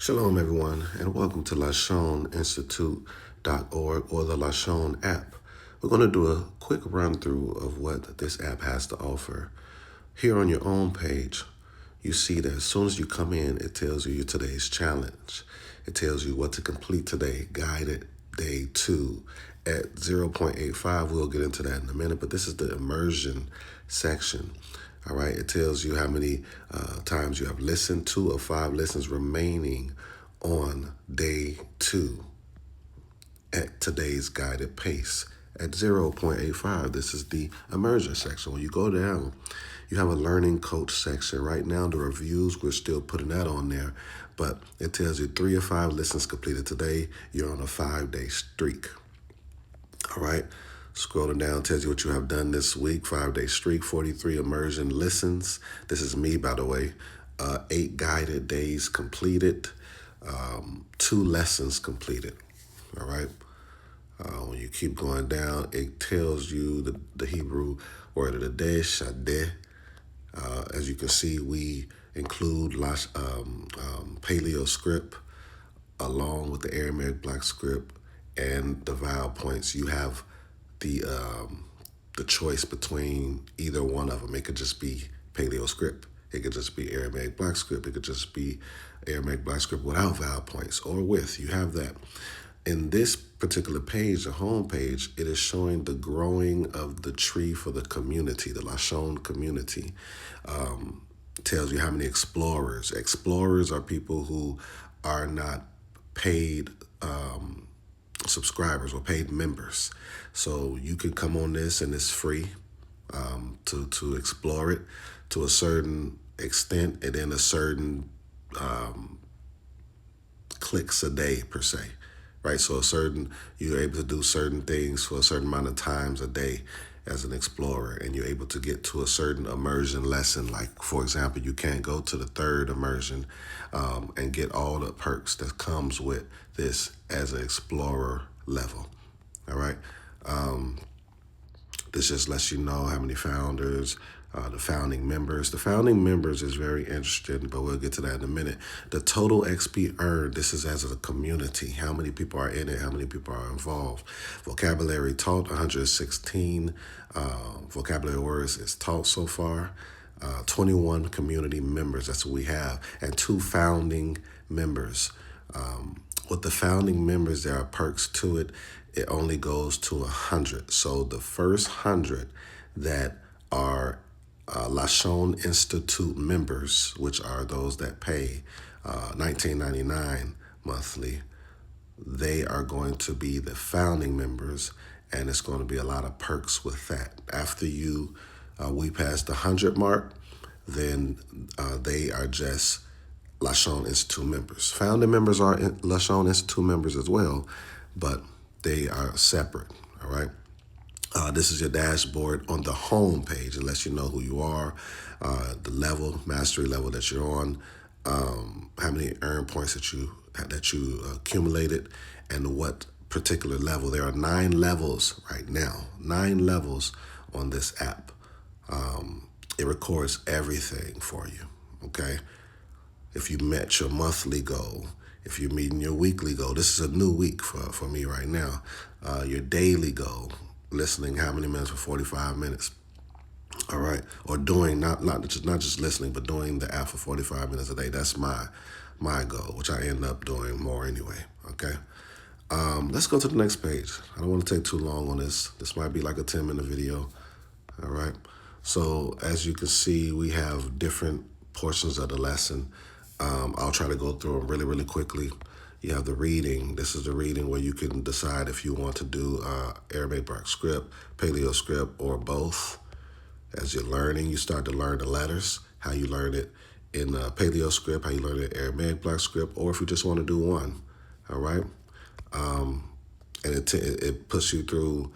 Shalom, everyone, and welcome to LashonInstitute.org or the Lashon app. We're going to do a quick run through of what this app has to offer. Here on your own page, you see that as soon as you come in, it tells you today's challenge. It tells you what to complete today, guided day 2 at 0.85. We'll get into that in a minute, but this is the immersion section. All right, it tells you how many times you have listened, 2 of 5 listens remaining on day 2 at today's guided pace. At 0.85, this is the immersion section. When you go down, you have a learning coach section. Right now, the reviews, we're still putting that on there, but it tells you 3 of 5 listens completed today. You're on a 5-day streak. All right. Scrolling down tells you what you have done this week. 5-day streak, 43 immersion listens. This is me, by the way. 8 guided days completed. 2 lessons completed. All right. When you keep going down, it tells you the Hebrew word of the day, shadeh. As you can see, we include Paleo script along with the Aramaic black script and the vowel points. You have the choice between either one of them. It could just be Paleo script. It could just be Aramaic black script. It could just be Aramaic black script without vowel points or with. You have that. In this particular page, the home page, it is showing the growing of the tree for the community, the Lashon community. Tells you how many explorers. Explorers are people who are not paid subscribers or paid members. So you can come on this and it's free to explore it to a certain extent and then a certain clicks a day per se, right? So you're able to do certain things for a certain amount of times a day as an explorer, and you're able to get to a certain immersion lesson. Like, for example, you can't go to the 3rd immersion and get all the perks that comes with this as an explorer level. All right. This just lets you know how many founders, the founding members. The founding members is very interesting, but we'll get to that in a minute. The total XP earned, this is as a community. How many people are in it? How many people are involved? Vocabulary taught, 116 vocabulary words is taught so far. 21 community members, that's what we have, and 2 founding members. With the founding members, there are perks to it. It only goes to 100. So the first 100 that are Lashon Institute members, which are those that pay $19.99 monthly, they are going to be the founding members, and it's going to be a lot of perks with that. After we pass the 100 mark, then they are just Lashon Institute members. Founding members are Lashon Institute members as well, but they are separate, all right? This is your dashboard on the home page. It lets you know who you are, the level, mastery level that you're on, how many earn points that you accumulated, and what particular level. There are 9 levels right now, 9 levels on this app. It records everything for you, okay? If you met your monthly goal, if you're meeting your weekly goal, this is a new week for me right now. Your daily goal, listening how many minutes for 45 minutes. All right. Or doing not just listening, but doing the app for 45 minutes a day. That's my goal, which I end up doing more anyway. Okay. Let's go to the next page. I don't want to take too long on this. This might be like a 10-minute video. All right. So as you can see, we have different portions of the lesson. I'll try to go through them really, really quickly. You have the reading. This is the reading where you can decide if you want to do Aramaic black script, Paleo script, or both. As you're learning, you start to learn the letters, how you learn it in Paleo script, how you learn it in Aramaic black script, or if you just want to do one. All right. And it puts you through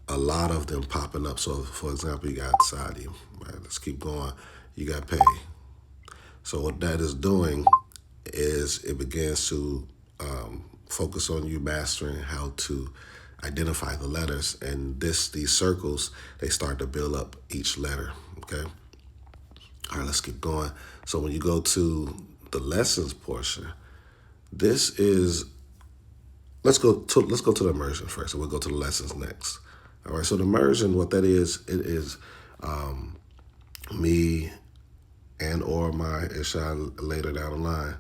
a lot of them popping up. So, for example, you got Sadi. Right, let's keep going. You got Pay. So what that is doing is it begins to focus on you mastering how to identify the letters. And these circles, they start to build up each letter, okay? All right, let's keep going. So when you go to the lessons portion, This is let's go to the immersion first, and we'll go to the lessons next. All right. So the immersion, what that is, it is me and or my Isha later down the line.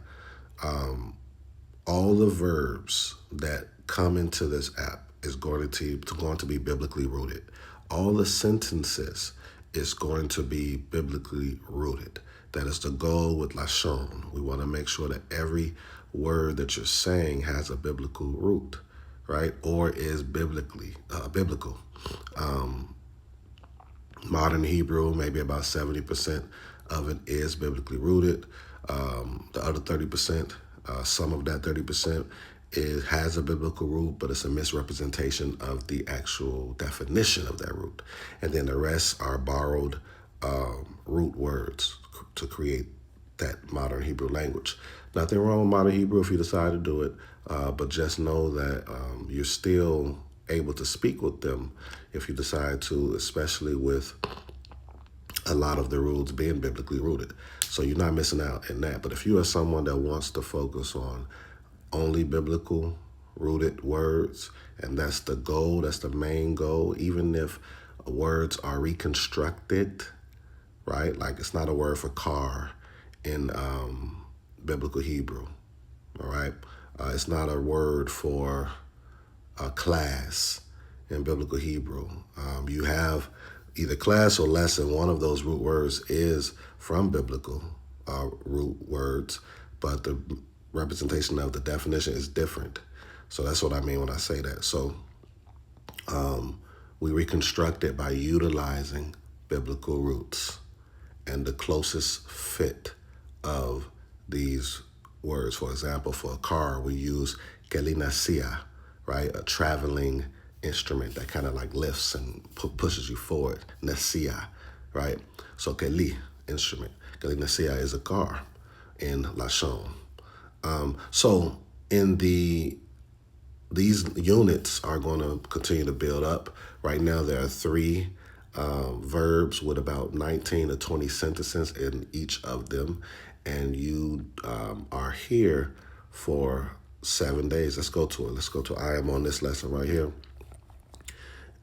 All the verbs that come into this app is going to be biblically rooted. All the sentences is going to be biblically rooted. That is the goal with Lashon. We want to make sure that every word that you're saying has a biblical root, right? Or is biblical. Modern Hebrew, maybe about 70% of it is biblically rooted. The other 30%, some of that 30%, it has a biblical root, but it's a misrepresentation of the actual definition of that root. And then the rest are borrowed root words to create that modern Hebrew language. Nothing wrong with modern Hebrew if you decide to do it, but just know that you're still able to speak with them if you decide to, especially with a lot of the rules being biblically rooted. So you're not missing out in that. But if you are someone that wants to focus on only biblical rooted words, and that's the goal, that's the main goal, even if words are reconstructed, right? Like it's not a word for car in biblical Hebrew, all right? It's not a word for a class in biblical Hebrew. You have either class or lesson. One of those root words is from biblical root words, but the representation of the definition is different. So that's what I mean when I say that. So we reconstruct it by utilizing biblical roots and the closest fit of these words. For example, for a car, we use gelinasia, right? A traveling instrument that kind of like lifts and pushes you forward. Nasia, right? So keli, instrument. Gelinasia is a car in Lashon. So in these units are going to continue to build up. Right now, there are three verbs with about 19 to 20 sentences in each of them. And you are here for 7 days. Let's go to it. Let's go to I am on this lesson right here.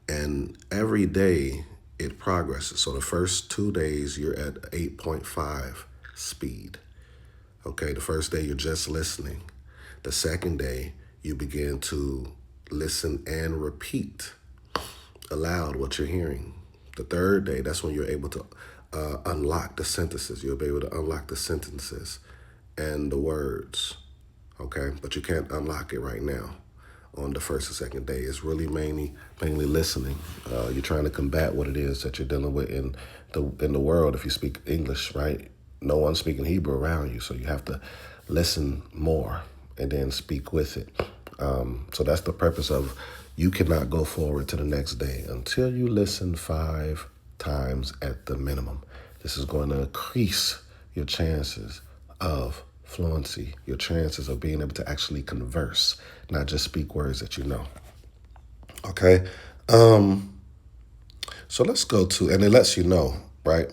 And every day it progresses. So the first 2 days, you're at 8.5 speed. Okay, the first day, you're just listening. The second day, you begin to listen and repeat aloud what you're hearing. The third day, that's when you're able to unlock the sentences. You'll be able to unlock the sentences and the words, okay? But you can't unlock it right now on the first and second day. It's really mainly listening. You're trying to combat what it is that you're dealing with in the world. If you speak English, right? No one's speaking Hebrew around you, so you have to listen more and then speak with it. So that's the purpose of you cannot go forward to the next day until you listen 5 times at the minimum. This is going to increase your chances of fluency, your chances of being able to actually converse, not just speak words that you know. Okay? So let's go to, and it lets you know, right?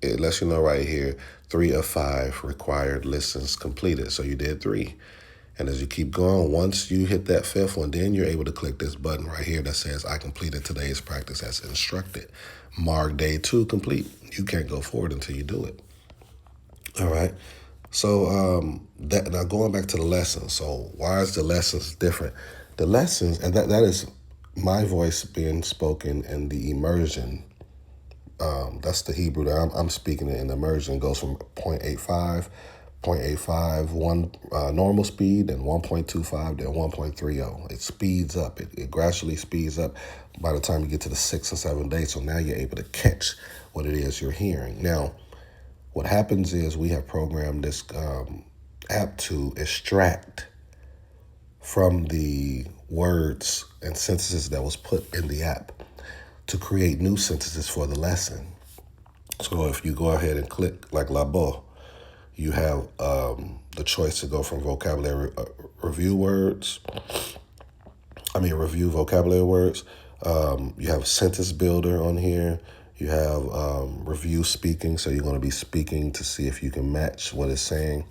It lets you know right here, 3 of 5 required listens completed. So you did 3. And as you keep going, once you hit that 5th one, then you're able to click this button right here that says, I completed today's practice as instructed. Mark day 2 complete. You can't go forward until you do it. All right. So now going back to the lessons. So why is the lessons different? The lessons, and that is my voice being spoken in the immersion. That's the Hebrew that I'm speaking in the immersion. Goes from 0.85, one normal speed, and 1.25 to 1.30. It speeds up. It gradually speeds up by the time you get to the 6 and 7 days. So now you're able to catch what it is you're hearing. Now, what happens is we have programmed this app to extract from the words and sentences that was put in the app to create new sentences for the lesson. So if you go ahead and click like labo, you have the choice to go from vocabulary review vocabulary words. You have sentence builder on here. You have review speaking, so you're going to be speaking to see if you can match what it's saying.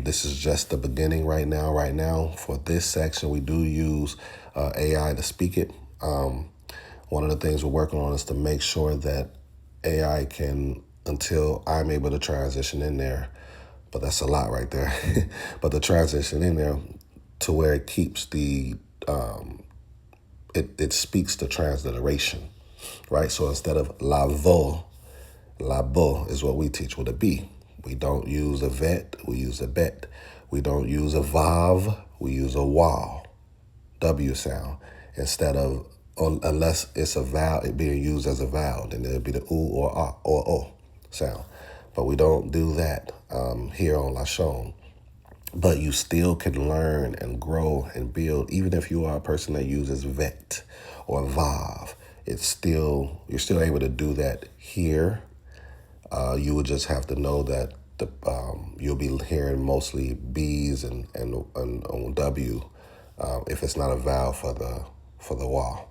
This is just the beginning right now. Right now, for this section, we do use AI to speak it. One of the things we're working on is to make sure that AI can, until I'm able to transition in there, but that's a lot right there, but the transition in there to where it keeps it speaks the transliteration, right? So instead of labo is what we teach with a B. We don't use a vet, we use a bet. We don't use a vav, we use a waw, W sound, instead of, unless it's a vowel, it being used as a vowel, then it'll be the oo or ah or o sound. But we don't do that here on Lashon. But you still can learn and grow and build, even if you are a person that uses vet or vav. You're still able to do that here. You would just have to know that you'll be hearing mostly B's and W if it's not a vowel for the wall.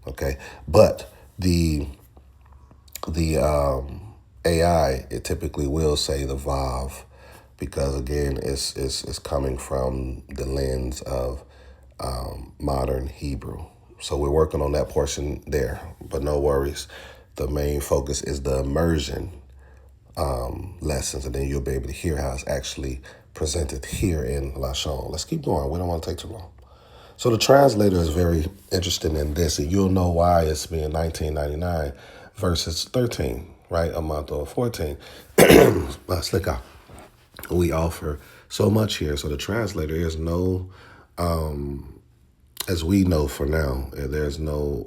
Okay, but the AI, it typically will say the vav, because again it's coming from the lens of modern Hebrew. So we're working on that portion there, but no worries. The main focus is the immersion lessons, and then you'll be able to hear how it's actually presented here in Lashon. Let's keep going. We don't want to take too long. So the translator is very interested in this, and you'll know why it's being 19.99 versus 13, right? A month or 14. Slick out. We offer so much here. So the translator is no, as we know for now, there's no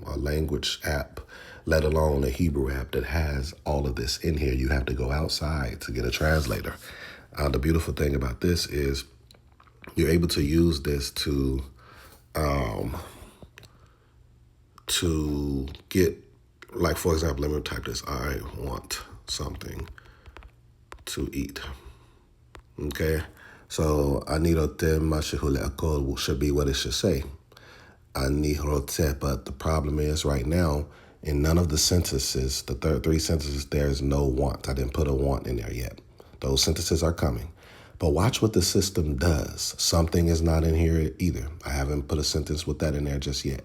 a language app, let alone a Hebrew app, that has all of this in here. You have to go outside to get a translator. The beautiful thing about this is you're able to use this to get, like, for example, let me type this. I want something to eat. Okay, so ani rote mashihule akol should be what it should say. Ani rote, but the problem is right now in none of the sentences, the three sentences, there's no want. I didn't put a want in there yet. Those sentences are coming. But watch what the system does. Something is not in here either. I haven't put a sentence with that in there just yet.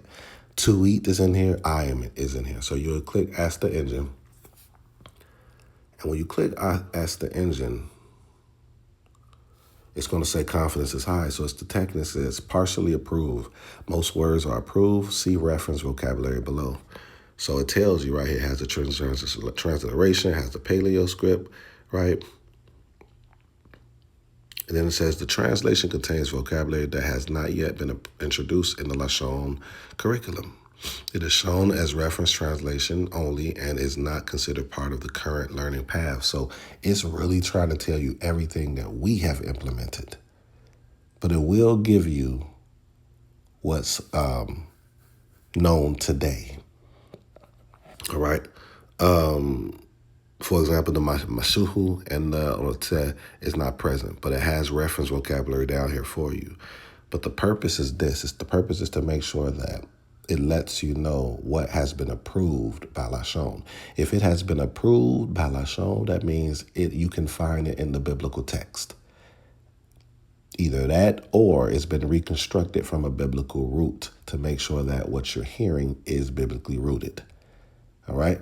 To eat is in here. I am is in here. So you'll click Ask the Engine. And when you click Ask the Engine, it's going to say confidence is high. So it's detecting it says partially approved. Most words are approved. See reference vocabulary below. So it tells you right here, it has the transliteration, it has the paleo script, right? And then it says the translation contains vocabulary that has not yet been introduced in the Lashon curriculum. It is shown as reference translation only and is not considered part of the current learning path. So it's really trying to tell you everything that we have implemented. But it will give you what's known today. All right. For example, the mashuhu and the rote is not present, but it has reference vocabulary down here for you. But the purpose is this. The purpose is to make sure that it lets you know what has been approved by Lashon. If it has been approved by Lashon, that means you can find it in the biblical text. Either that or it's been reconstructed from a biblical root to make sure that what you're hearing is biblically rooted. All right?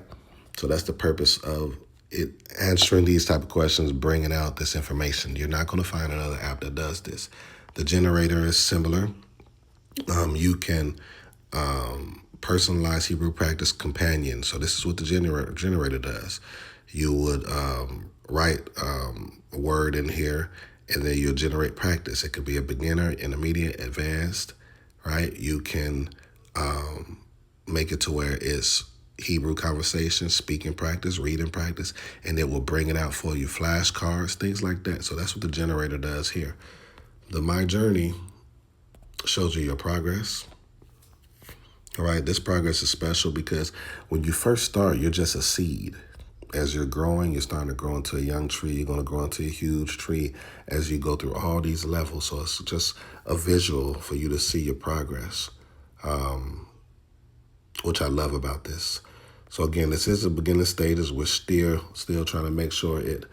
So that's the purpose of it, answering these type of questions, bringing out this information. You're not going to find another app that does this. The generator is similar. You can personalize Hebrew practice companion. So this is what the generator does. You would write a word in here, and then you'll generate practice. It could be a beginner, intermediate, advanced, right? You can make it to where it's Hebrew conversation, speaking practice, reading practice, and it will bring it out for you. Flashcards, things like that. So that's what the generator does here. The My Journey shows you your progress. All right, this progress is special because when you first start, you're just a seed. As you're growing, you're starting to grow into a young tree. You're going to grow into a huge tree as you go through all these levels. So it's just a visual for you to see your progress, which I love about this. So again, this is the beginning stages. We're still trying to make sure it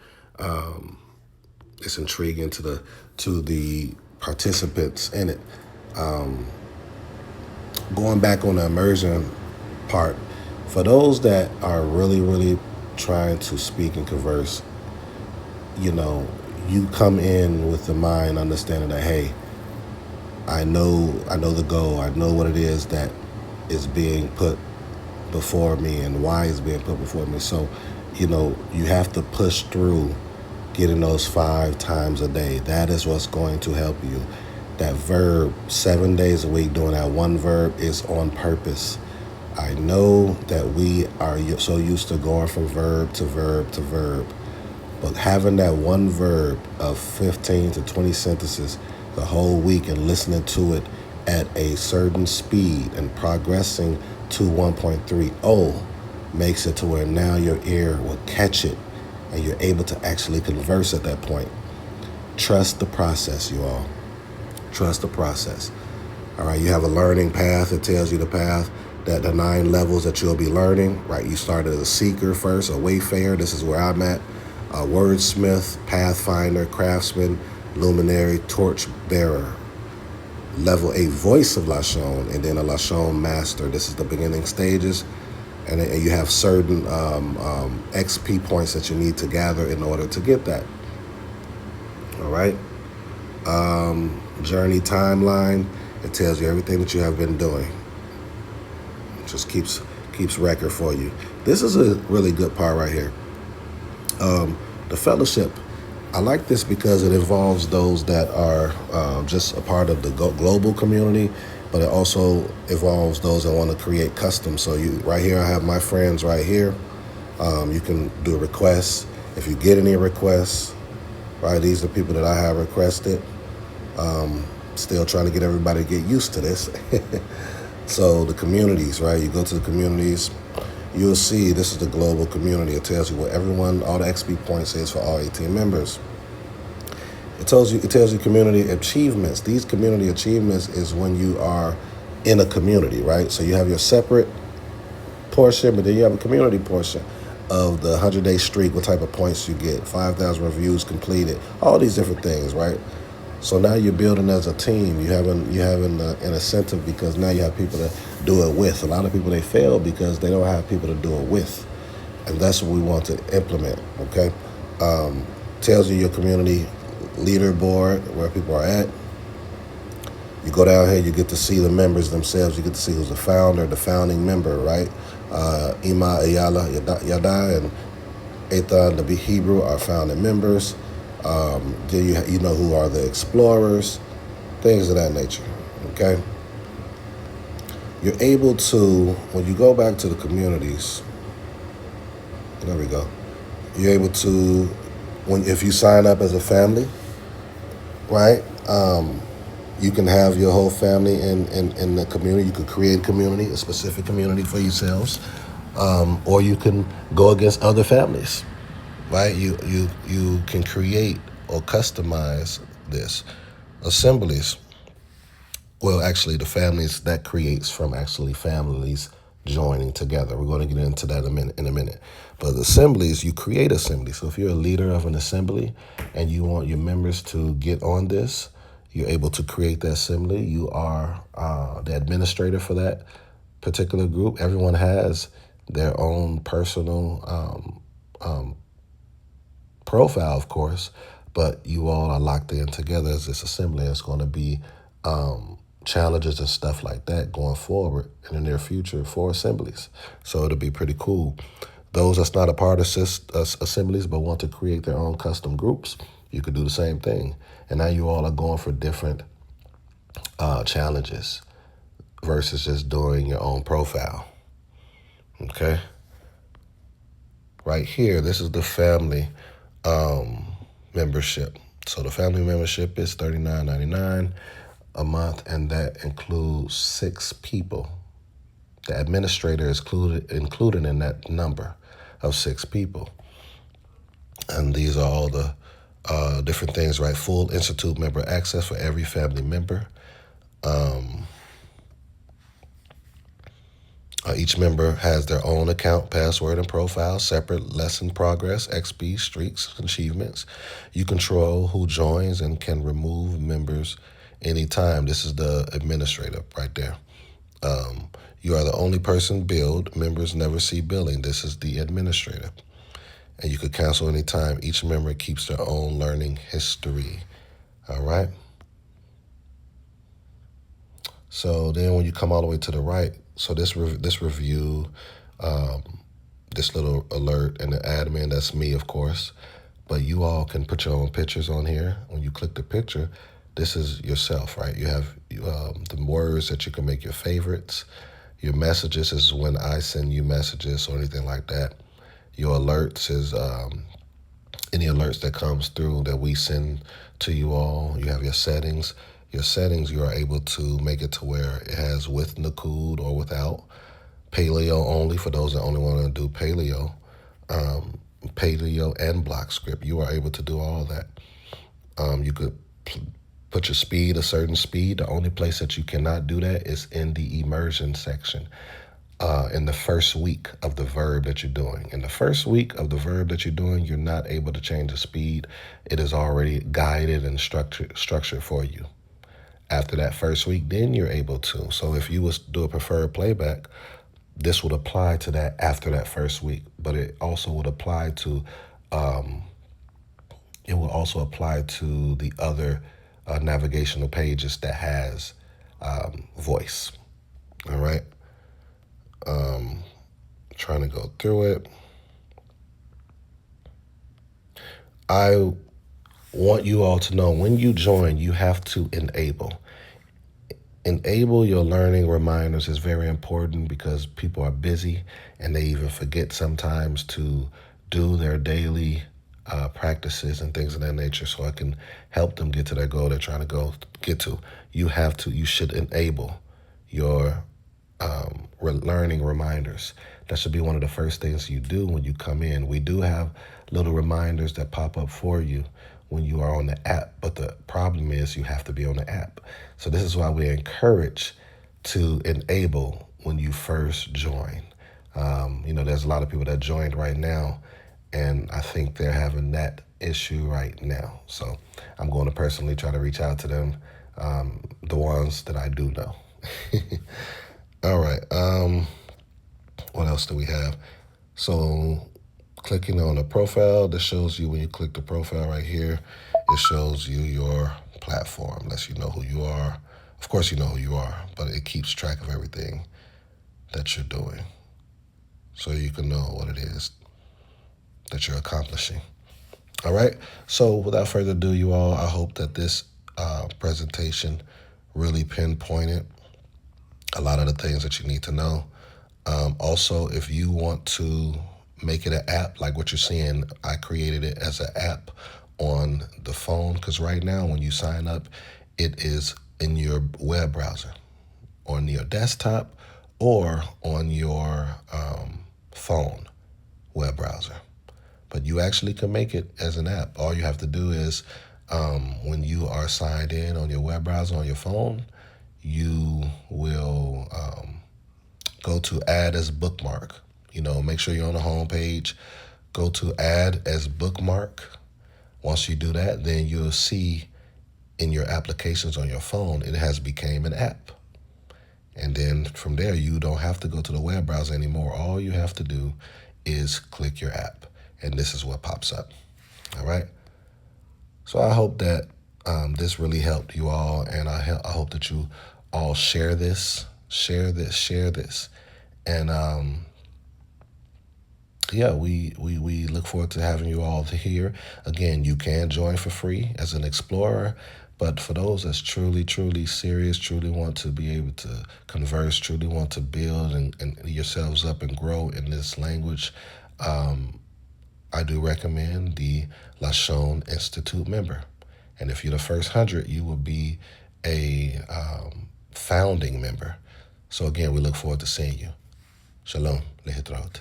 it's intriguing to the participants in it. Going back on the immersion part, for those that are really, really trying to speak and converse, you know, you come in with the mind understanding that, hey, I know the goal. I know what it is that is being put before me and why it's being put before me. So, you have to push through getting those 5 times a day. That is what's going to help you. That verb, 7 days a week, doing that one verb is on purpose. I know that we are so used to going from verb to verb to verb, but having that one verb of 15 to 20 sentences the whole week and listening to it at a certain speed and progressing to 1.30 makes it to where now your ear will catch it and you're able to actually converse at that point. Trust the process, you all. Trust the process. All right, you have a learning path that tells you the path, that the 9 levels that you'll be learning, right? You start as a seeker first, a wayfarer. This is where I'm at. A wordsmith, pathfinder, craftsman, luminary, torch bearer. Level a voice of Lashon, and then a Lashon master. This is the beginning stages. And you have certain XP points that you need to gather in order to get that. All right. Journey timeline. It tells you everything that you have been doing. It just keeps record for you. This is a really good part right here. The fellowship. I like this because it involves those that are just a part of the global community, but it also involves those that want to create custom. So right here, I have my friends right here. You can do requests. If you get any requests, right, these are the people that I have requested. Still trying to get everybody to get used to this. So the communities, right? You go to the communities, you'll see this is the global community. It tells you what all the XP points is for all 18 members. It tells you community achievements. These community achievements is when you are in a community, right? So you have your separate portion, but then you have a community portion of the 100-day streak, what type of points you get, 5,000 reviews completed, all these different things, right? So now you're building as a team. You having an incentive because now you have people to do it with. A lot of people, they fail because they don't have people to do it with. And that's what we want to implement, okay? Tells you your community leaderboard, where people are at. You go down here, you get to see the members themselves. You get to see who's the founder, the founding member, right? Ima Ayala Yada and Ethan, the Hebrew, are founding members. Then you know who are the explorers, things of that nature, okay? You're able to, when you go back to the communities, there we go, you're able to, if you sign up as a family, right, you can have your whole family in the community. You could create a community, a specific community for yourselves, or you can go against other families. Right, you can create or customize this. Assemblies. Well, actually, the families that creates from actually families joining together. We're going to get into that in a minute. But assemblies, you create assemblies. So if you're a leader of an assembly and you want your members to get on this, you're able to create the assembly. You are the administrator for that particular group. Everyone has their own personal profile, of course, but you all are locked in together as this assembly. It's going to be challenges and stuff like that going forward in the near future for assemblies. So it'll be pretty cool. Those that's not a part of assemblies but want to create their own custom groups, you could do the same thing. And now you all are going for different challenges versus just doing your own profile. Okay? Right here, this is the family membership. So the family membership is $39.99 a month, and that includes 6 people. The administrator is included in that number of 6 people. And these are all the different things, right? Full Institute member access for every family member. Each member has their own account, password, and profile, separate lesson progress, XP, streaks, achievements. You control who joins and can remove members anytime. This is the administrator right there. You are the only person billed. Members never see billing. This is the administrator. And you could cancel anytime. Each member keeps their own learning history. All right. So then when you come all the way to the right, so this review, um, this little alert, and the admin, that's me, of course. But you all can put your own pictures on here. When you click the picture, this is yourself, right? You have the words that you can make your favorites. Your messages is when I send you messages or anything like that. Your alerts is any alerts that comes through that we send to you all. You have your settings. Your settings, you are able to make it to where it has with Nakud or without. Paleo only for those that only want to do paleo. Paleo and block script. You are able to do all that. You could put your speed a certain speed. The only place that you cannot do that is in the immersion section. In the first week of the verb that you're doing. In the first week of the verb that you're doing, you're not able to change the speed. It is already guided and structured for you. After that first week, then you're able to. So if you was to do a preferred playback, this would apply to that after that first week. But it also would apply to the other navigational pages that has voice. All right. Trying to go through it. I want you all to know when you join, you have to enable. Enable your learning reminders is very important because people are busy and they even forget sometimes to do their daily practices and things of that nature. So I can help them get to that goal they're trying to get to. You should enable your learning reminders. That should be one of the first things you do when you come in. We do have little reminders that pop up for you when you are on the app, but the problem is you have to be on the app. So this is why we encourage to enable when you first join. There's a lot of people that joined right now, and I think they're having that issue right now. So I'm going to personally try to reach out to them, the ones that I do know. All right. What else do we have? So clicking on the profile, this shows you when you click the profile right here, it shows you your platform, lets you know who you are. Of course you know who you are, but it keeps track of everything that you're doing so you can know what it is that you're accomplishing. All right. So without further ado, you all, I hope that this presentation really pinpointed a lot of the things that you need to know. Also, if you want to make it an app like what you're seeing, I created it as an app on the phone because right now when you sign up, it is in your web browser, on your desktop, or on your phone web browser. But you actually can make it as an app. All you have to do is when you are signed in on your web browser on your phone, you will go to add as bookmark. Make sure you're on the home page. Go to add as bookmark. Once you do that, then you'll see in your applications on your phone, it has become an app. And then from there, you don't have to go to the web browser anymore. All you have to do is click your app. And this is what pops up. All right. So I hope that this really helped you all. And I hope that you all share this. And we look forward to having you all here. Again, you can join for free as an explorer, but for those that's truly, truly serious, truly want to be able to converse, truly want to build and yourselves up and grow in this language, I do recommend the Lashon Institute member. And if you're the first 100, you will be a founding member. So again, we look forward to seeing you. Shalom. Lehitraot.